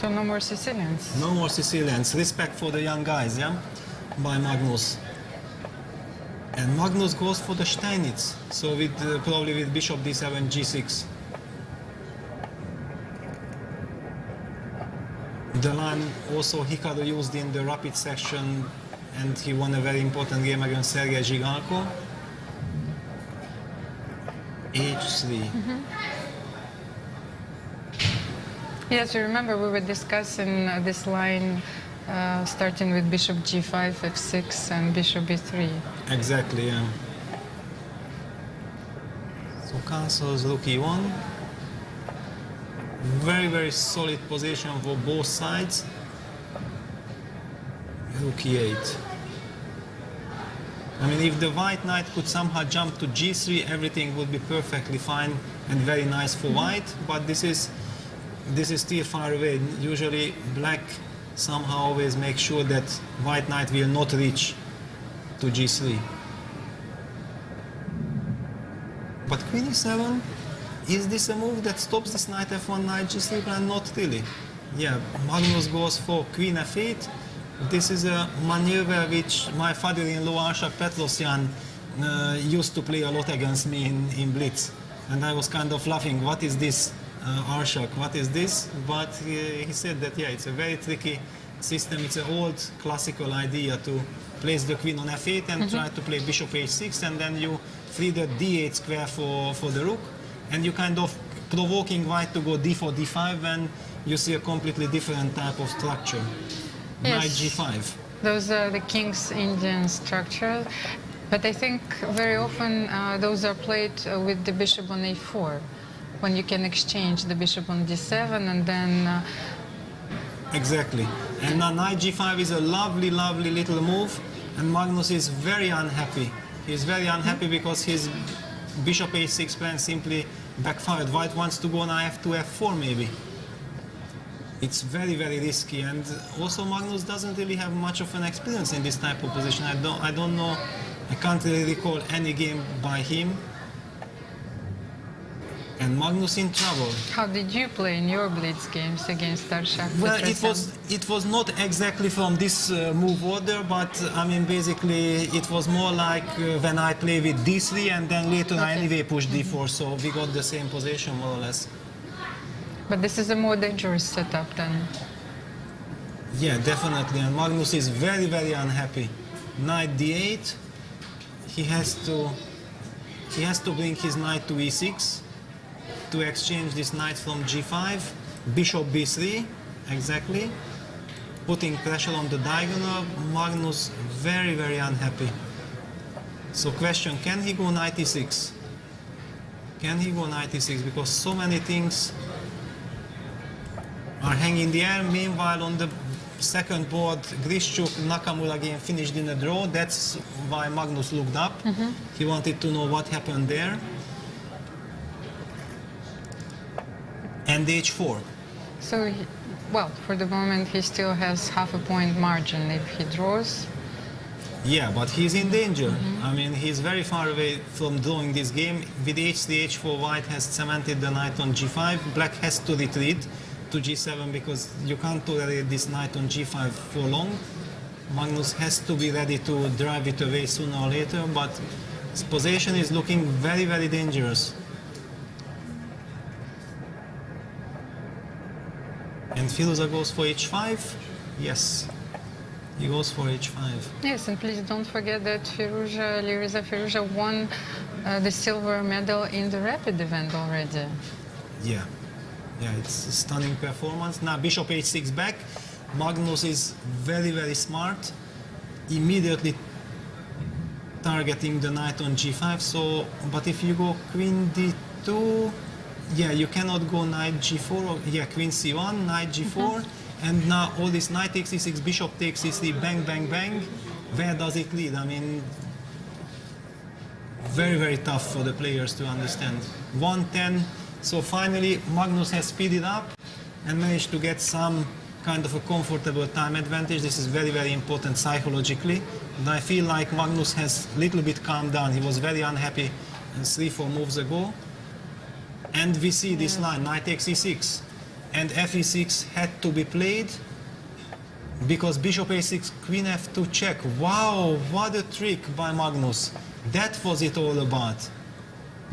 So no more Sicilians. No more Sicilians. Respect for the young guys, yeah? By Magnus. And Magnus goes for the Steinitz. So with probably with bishop d7, g6. The line also Hikaru used in the rapid section, and he won a very important game against Sergei Zhigalko. h3. Yes, you remember we were discussing this line starting with bishop g5, f6, and bishop b3. Exactly, yeah. So cancels rook e1. Very, very solid position for both sides. Rook e8. I mean, if the white knight could somehow jump to g3, everything would be perfectly fine and very nice for white, but this is still far away. Usually black somehow always makes sure that white knight will not reach to g3. But queen e7, is this a move that stops this knight f1, knight g3? And not really. Yeah, Magnus goes for queen f8. This is a maneuver which my father-in-law Arshak Petrosyan used to play a lot against me in Blitz. And I was kind of laughing, what is this, Arshak, what is this? But he said that, yeah, it's a very tricky system. It's an old classical idea to place the queen on f8 and try to play bishop h6, and then you free the d8 square for the rook, and you kind of provoking white to go d4, d5, and you see a completely different type of structure. Yes. Knight g5. Those are the King's Indian structure, but I think very often those are played with the bishop on a4, when you can exchange the bishop on d7 and then... Exactly. And now knight g5 is a lovely, lovely little move, and Magnus is very unhappy. He's very unhappy because his bishop h6 plan simply backfired. White wants to go on f2, f4 maybe. It's very, very risky, and also Magnus doesn't really have much of an experience in this type of position. I don't know, I can't really recall any game by him. And Magnus in trouble. How did you play in your Blitz games against Arshak? Well, it was not exactly from this move order, but I mean basically it was more like when I play with d3 and then later I anyway push d4, so we got the same position more or less. But this is a more dangerous setup then. Yeah, definitely, and Magnus is very, very unhappy. Knight d8, he has to bring his knight to e6 to exchange this knight from g5, bishop b3, exactly, putting pressure on the diagonal. Magnus very, very unhappy. So question, can he go knight e6? Can he go knight e6? Because so many things are hanging in the air. Meanwhile, on the second board, Grishchuk-Nakamura game finished in a draw. That's why Magnus looked up. He wanted to know what happened there. And h4. So, well, for the moment he still has half a point margin if he draws. Yeah, but he's in danger. I mean, he's very far away from drawing this game. With h3, h4, white has cemented the knight on g5. Black has to retreat to g7 because you can't tolerate this knight on g5 for long. Magnus has to be ready to drive it away sooner or later, but his position is looking very, very dangerous. And Firuza goes for h5. Yes, he goes for h5. Yes, and please don't forget that Alireza Firuza won the silver medal in the rapid event already. Yeah, it's a stunning performance. Now bishop h6 back. Magnus is very, very smart, immediately targeting the knight on g5. So, but if you go queen d2, yeah, you cannot go knight g4, or, yeah, queen c1, knight g4, and now all this knight takes e6, bishop takes e3, bang, bang, bang. Where does it lead? I mean, very, very tough for the players to understand. 110, so finally Magnus has speeded up and managed to get some kind of a comfortable time advantage. This is very, very important psychologically. And I feel like Magnus has a little bit calmed down. He was very unhappy 3-4 moves ago. And we see this line, knight takes e6. and fe6 had to be played because bishop a6, queen f2 check. Wow, what a trick by Magnus. That was it all about.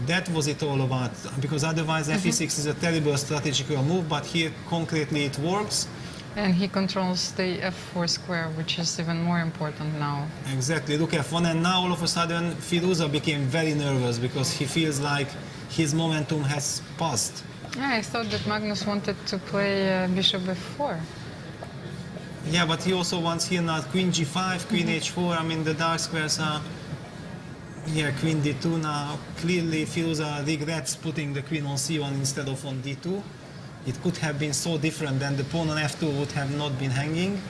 That was it all about, because otherwise fe6 is a terrible strategical move, but here concretely it works. And he controls the f4 square, which is even more important now. Exactly, look f1, and now all of a sudden Firuza became very nervous because he feels like his momentum has passed. Yeah, I thought that Magnus wanted to play bishop f4. Yeah, but he also wants here now queen g5, queen h4. I mean, the dark squares are, yeah, queen d2 now. Clearly, Firuza regrets putting the queen on c1 instead of on d2. It could have been so different, then the pawn on f2 would have not been hanging.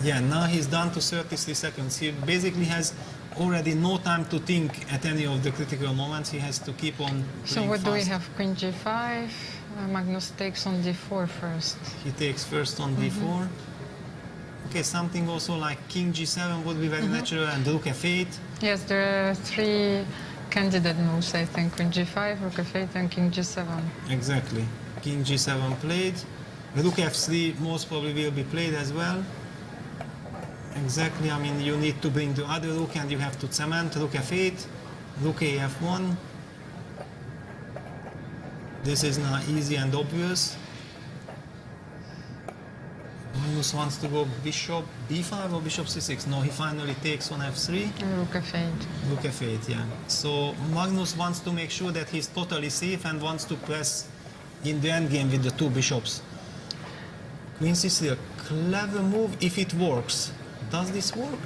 Yeah, now he's down to 33 seconds. He basically has already no time to think at any of the critical moments. He has to keep on playing So what do we fast. have? Queen g5. Magnus takes on d4 first. He takes first on d4. Okay, something also like king g7 would be very natural, and rook f8. Yes, there are three candidate moves, I think. Queen g5, rook f8, and king g7. Exactly. King g7 played. Rook f3 most probably will be played as well. Exactly, I mean, you need to bring the other rook and you have to cement. Rook f8, rook a f1. This is now easy and obvious. Magnus wants to go bishop b5 or bishop c6. No, he finally takes on f3. And rook f8. Rook f8, yeah. So Magnus wants to make sure that he's totally safe and wants to press in the endgame with the two bishops. Queen c3, a clever move if it works. Does this work?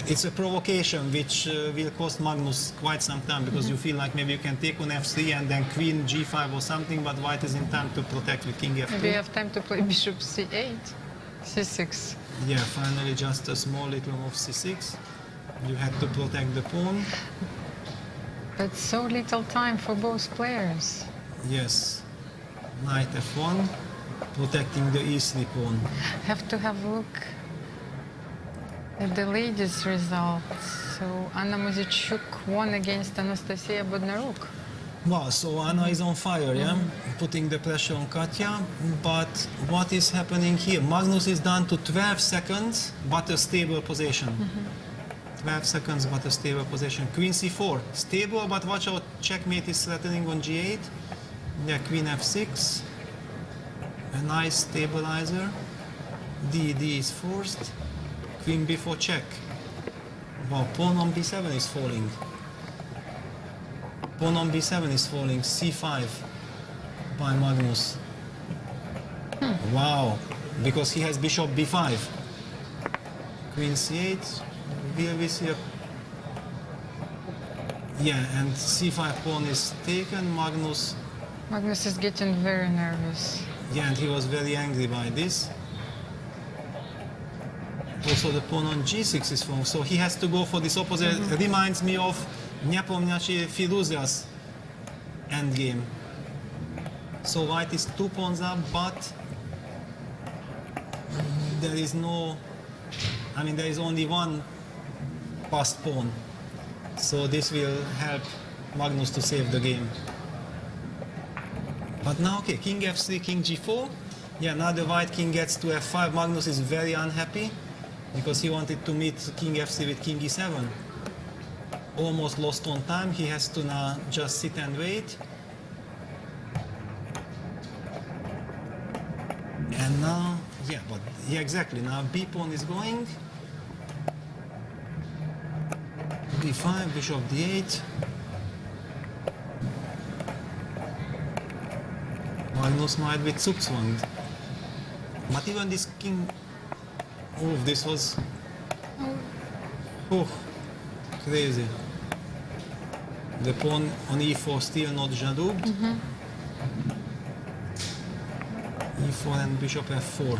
It's a provocation which will cost Magnus quite some time, because you feel like maybe you can take on f3 and then queen g5 or something, but white is in time to protect with king f2. Maybe you have time to play bishop c8, c6. Yeah, finally just a small little move c6. You had to protect the pawn. But so little time for both players. Yes. Knight f1, protecting the e3 pawn. Have to have a look at the ladies' result. So Anna Muzyczuk won against Anastasia Bodnaruk. Wow, so Anna is on fire, yeah? Putting the pressure on Katya. But what is happening here? Magnus is down to 12 seconds, but a stable position. 12 seconds, but a stable position. Queen c4, stable, but watch out, checkmate is threatening on g8. Yeah, queen f6, a nice stabilizer. d is forced. Queen b4 check. Wow, pawn on b7 is falling. Pawn on b7 is falling. c5 by Magnus. Wow, because he has bishop b5. Queen c8. Will we see a... Yeah, and c5 pawn is taken. Magnus... Magnus is getting very nervous. Yeah, and he was very angry by this. Also the pawn on g6 is wrong, so he has to go for this opposite. Reminds me of Nepomniachtchi Firuza's endgame. So white is 2 pawns up, but there is no... I mean, there is only one passed pawn. So this will help Magnus to save the game. But now, okay, king f3, king g4. Yeah, now the white king gets to f5. Magnus is very unhappy because he wanted to meet king f3 with king e7. Almost lost on time. He has to now just sit and wait. And now, yeah, but yeah, exactly. Now b pawn is going. b5, bishop d8. Magnus might be zugzwanged. But even this king... Oh, this was... Oh, crazy. The pawn on e4 still not jadoubed. e4 and bishop f4.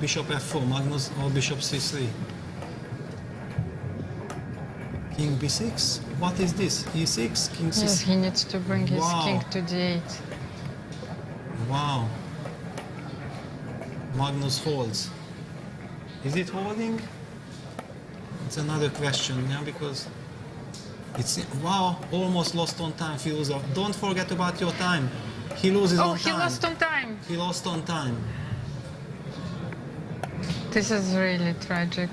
Bishop f4, Magnus or bishop c3. King b6. What is this? e6, king c6. Yes, he needs to bring his Wow. king to d8. Wow. Magnus holds. Is it holding? It's another question, yeah, because It's wow, almost lost on time, Firuza. Don't forget about your time. He loses Oh, on he time. lost on time. He lost on time. This is really tragic.